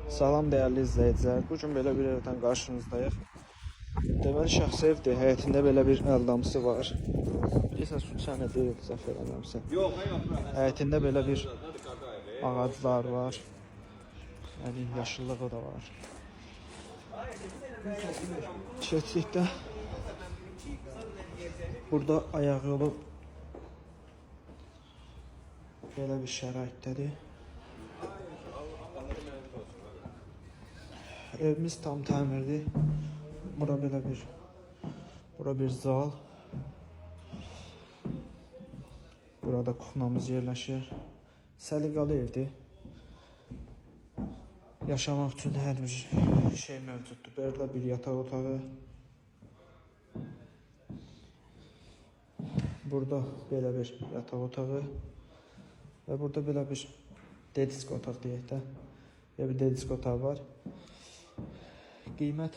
Salam dəyərli izləyicilər. Bu gün belə bir evdən qarşınızdayıq. Deməli şəxsi evdir. Həyətində belə bir əldamısı var. Bilirsən su çəni deyil, səhv eləmirəmsə. Həyətində belə bir ağaclar var. Yəni yaşıllığı da var. Keçdikdə burada ayaq yolu belə bir şəraitdədir. Evimiz tam təmirli. Bura belə bir zal. Burada kuxnamız yerləşir. Səliqəli evdir. Yaşamaq üçün hər bir şey mövcuddur. Belə bir yataq otağı. Burada belə bir yataq otağı. Və burada belə bir dedisk otaq deyək də. Belə bir dedisk otağı var. Qiymət